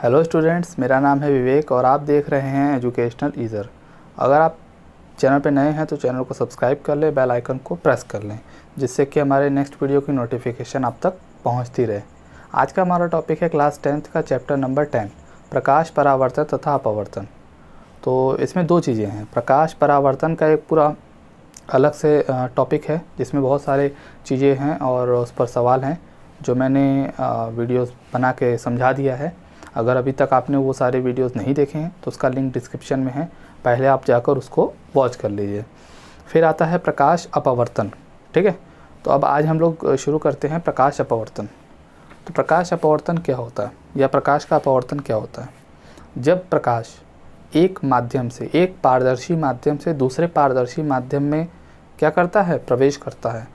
Hello students, मेरा नाम है विवेक और आप देख रहे हैं एजुकेशनल ईज़र। अगर आप चैनल पर नए हैं तो चैनल को सब्सक्राइब कर लें, बेल आइकन को प्रेस कर लें, जिससे कि हमारे नेक्स्ट वीडियो की नोटिफिकेशन आप तक पहुंचती रहे। आज का हमारा टॉपिक है क्लास 10th का चैप्टर नंबर 10, प्रकाश परावर्तन तथा अपवर्तन। तो इसमें दो चीज़ें हैं। प्रकाश परावर्तन का एक पूरा अलग से टॉपिक है जिसमें बहुत सारे चीज़ें हैं और उस पर सवाल हैं जो मैंने वीडियोस बना के समझा दिया है। अगर अभी तक आपने वो सारे वीडियोस नहीं देखे हैं तो उसका लिंक डिस्क्रिप्शन में है, पहले आप जाकर उसको वॉच कर लीजिए। फिर आता है प्रकाश अपवर्तन। ठीक है, तो अब आज हम लोग शुरू करते हैं प्रकाश अपवर्तन। तो प्रकाश अपवर्तन क्या होता है या प्रकाश का अपवर्तन क्या होता है? जब प्रकाश एक माध्यम से, एक पारदर्शी माध्यम से दूसरे पारदर्शी माध्यम में क्या करता है, प्रवेश करता है,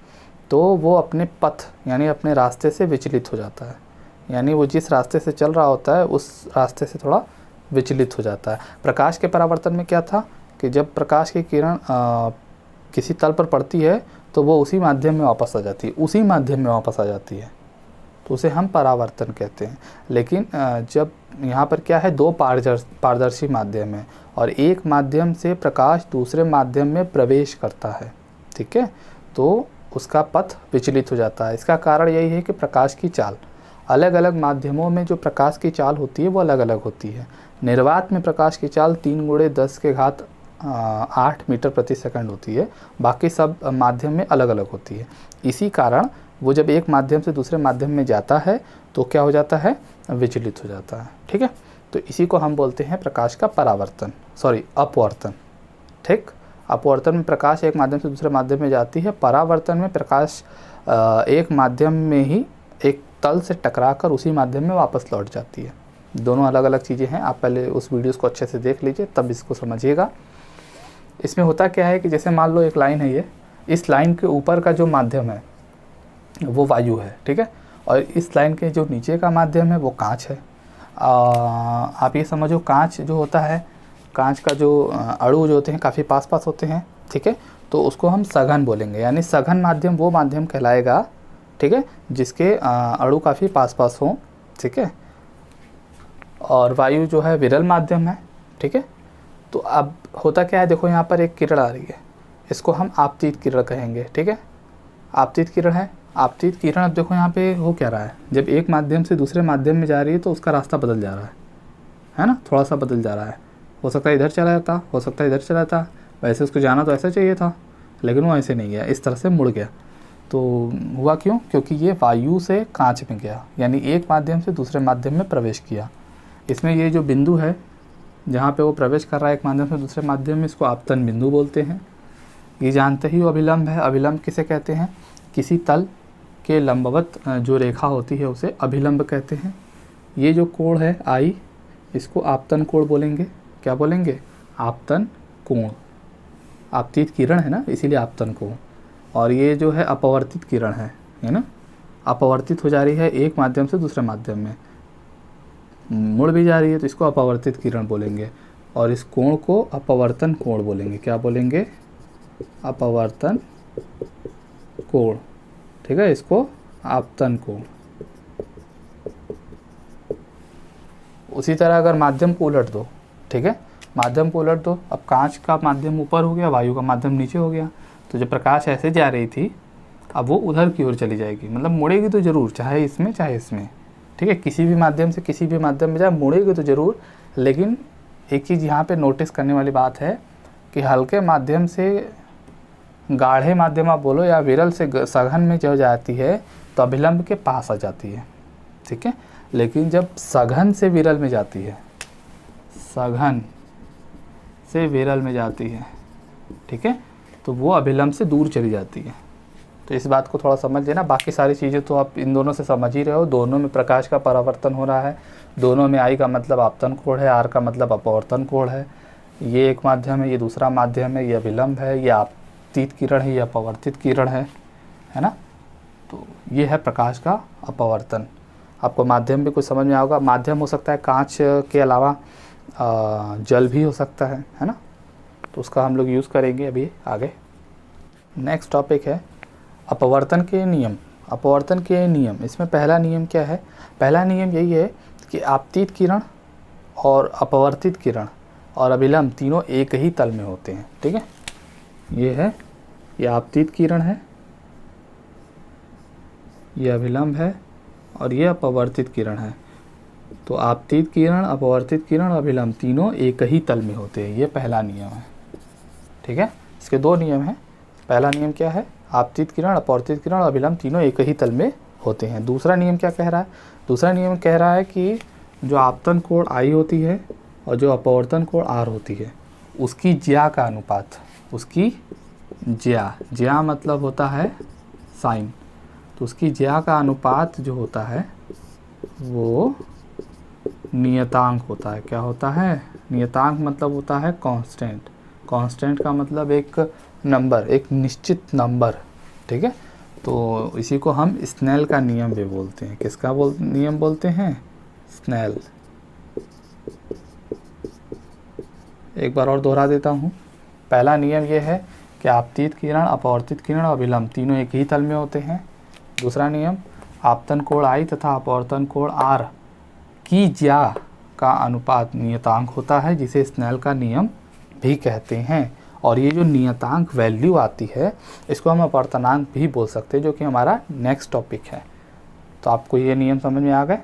तो वो अपने पथ यानी अपने रास्ते से विचलित हो जाता है। यानी वो जिस रास्ते से चल रहा होता है उस रास्ते से थोड़ा विचलित हो जाता है। प्रकाश के परावर्तन में क्या था कि जब प्रकाश की किरण किसी तल पर पड़ती है तो वो उसी माध्यम में वापस आ जाती है, उसी माध्यम में वापस आ जाती है, तो उसे हम परावर्तन कहते हैं। लेकिन जब यहाँ पर क्या है, दो पारदर्शी माध्यम है और एक माध्यम से प्रकाश दूसरे माध्यम में प्रवेश करता है, ठीक है, तो उसका पथ विचलित हो जाता है। इसका कारण यही है कि प्रकाश की चाल, अलग अलग माध्यमों में जो प्रकाश की चाल होती है वो अलग अलग होती है। निर्वात में प्रकाश की चाल 3×10⁸ मीटर प्रति सेकंड होती है, बाकी सब माध्यम में अलग अलग होती है। इसी कारण वो जब एक माध्यम से दूसरे माध्यम में जाता है तो क्या हो जाता है, विचलित हो जाता है। ठीक है, तो इसी को हम बोलते हैं प्रकाश का परावर्तन, अपवर्तन। ठीक, अपवर्तन में प्रकाश एक माध्यम से दूसरे माध्यम में जाती है, परावर्तन में प्रकाश एक माध्यम में ही एक तल से टकराकर उसी माध्यम में वापस लौट जाती है। दोनों अलग अलग चीज़ें हैं, आप पहले उस वीडियोस को अच्छे से देख लीजिए तब इसको समझिएगा। इसमें होता क्या है कि जैसे मान लो एक लाइन है, ये इस लाइन के ऊपर का जो माध्यम है वो वायु है, ठीक है, और इस लाइन के जो नीचे का माध्यम है वो कांच है। आप ये समझो, कांच जो होता है, कांच का जो अणु जो होते हैं काफ़ी पास पास होते हैं, ठीक है, तो उसको हम सघन बोलेंगे। यानी सघन माध्यम वो माध्यम कहलाएगा, ठीक है, जिसके अणु काफ़ी पास पास हों, ठीक है, और वायु जो है विरल माध्यम है, ठीक है। तो अब होता क्या है, देखो यहाँ पर एक किरण आ रही है, इसको हम आपतित किरण कहेंगे, ठीक है, आपतित किरण है। आपतित किरण, अब देखो यहाँ पे हो क्या रहा है, जब एक माध्यम से दूसरे माध्यम में जा रही है तो उसका रास्ता बदल जा रहा है ना, थोड़ा सा बदल जा रहा है। हो सकता है इधर चला जाता, हो सकता है इधर चला जाता, वैसे उसको जाना तो ऐसा चाहिए था लेकिन वो ऐसे नहीं गया, इस तरह से मुड़ गया। तो हुआ क्यों? क्योंकि ये वायु से कांच में गया, यानी एक माध्यम से दूसरे माध्यम में प्रवेश किया। इसमें ये जो बिंदु है जहाँ पे वो प्रवेश कर रहा है एक माध्यम से दूसरे माध्यम में, इसको आपतन बिंदु बोलते हैं। ये जानते ही अभिलंब है। अभिलंब किसे कहते हैं? किसी तल के लंबवत जो रेखा होती है उसे अभिलंब कहते हैं। ये जो कोण है आई, इसको आपतन कोण बोलेंगे। क्या बोलेंगे? आपतन कोण। आपतित किरण है ना, इसीलिए आपतन कोण। और ये जो है अपवर्तित किरण है ना, अपवर्तित हो जा रही है एक माध्यम से दूसरे माध्यम में, मुड़ भी जा रही है, तो इसको अपवर्तित किरण बोलेंगे। और इस कोण को अपवर्तन कोण बोलेंगे। क्या बोलेंगे? अपवर्तन कोण, ठीक है, इसको आपतन कोण। उसी तरह अगर माध्यम को उलट दो, ठीक है, माध्यम को उलट दो, अब कांच का माध्यम ऊपर हो गया, वायु का माध्यम नीचे हो गया, तो जब प्रकाश ऐसे जा रही थी अब वो उधर की ओर चली जाएगी, मतलब मुड़ेगी तो ज़रूर, चाहे इसमें चाहे इसमें, ठीक है, किसी भी माध्यम से किसी भी माध्यम में जाए मुड़ेगी तो ज़रूर। लेकिन एक चीज़ यहाँ पे नोटिस करने वाली बात है कि हल्के माध्यम से गाढ़े माध्यम आप बोलो या विरल से सघन में जो जाती है तो अभिलंब के पास आ जाती है, ठीक है। लेकिन जब सघन से विरल में जाती है, सघन से विरल में जाती है, ठीक है, तो वो अभिलंब से दूर चली जाती है। तो इस बात को थोड़ा समझ लेना। बाकी सारी चीज़ें तो आप इन दोनों से समझ ही रहे हो। दोनों में प्रकाश का परावर्तन हो रहा है, दोनों में आई का मतलब आपतन कोण है, आर का मतलब अपवर्तन कोण है। ये एक माध्यम है, ये दूसरा माध्यम है, ये अभिलंब है, ये आपतित किरण है, ये अपवर्तित किरण है ना। तो ये है प्रकाश का अपवर्तन। आपको माध्यम भी कुछ समझ में आओगा। माध्यम हो सकता है कांच के अलावा जल भी हो सकता है ना, तो उसका हम लोग यूज़ करेंगे अभी आगे। नेक्स्ट टॉपिक है अपवर्तन के नियम। अपवर्तन के नियम, इसमें पहला नियम क्या है? पहला नियम यही है कि आपतित किरण और अपवर्तित किरण और अभिलंब तीनों एक ही तल में होते हैं। ठीक है, ये है, ये आपतित किरण है, ये अभिलंब है और ये अपवर्तित किरण है। तो आपतित किरण, अपवर्तित किरण, अभिलंब तीनों एक ही तल में होते हैं। ये पहला नियम है। ठीक है, इसके दो नियम हैं। पहला नियम क्या है? आपतित किरण, अपवर्तित किरण, अभिलंब तीनों एक ही तल में होते हैं। दूसरा नियम क्या कह रहा है? दूसरा नियम कह रहा है कि जो आपतन कोण I होती है और जो अपवर्तन कोण R होती है, उसकी ज्या का अनुपात, उसकी ज्या मतलब होता है साइन, तो उसकी ज्या का अनुपात जो होता है वो नियतांक होता है। क्या होता है? नियतांक मतलब होता है कांस्टेंट। कांस्टेंट का मतलब एक नंबर, एक निश्चित नंबर। ठीक है, तो इसी को हम स्नेल का नियम भी बोलते हैं। किसका नियम बोलते हैं? स्नेल। एक बार और दोहरा देता हूँ। पहला नियम ये है कि आपतित किरण, अपवर्तित किरण और अभिलंब तीनों एक ही तल में होते हैं। दूसरा नियम, आपतन कोण I तथा अपवर्तन कोण R की ज्या का अनुपात नियतांक होता है, जिसे स्नेल का नियम भी कहते हैं। और ये जो नियतांक वैल्यू आती है, इसको हम अपवर्तनांक भी बोल सकते हैं, जो कि हमारा नेक्स्ट टॉपिक है। तो आपको ये नियम समझ में आ गए?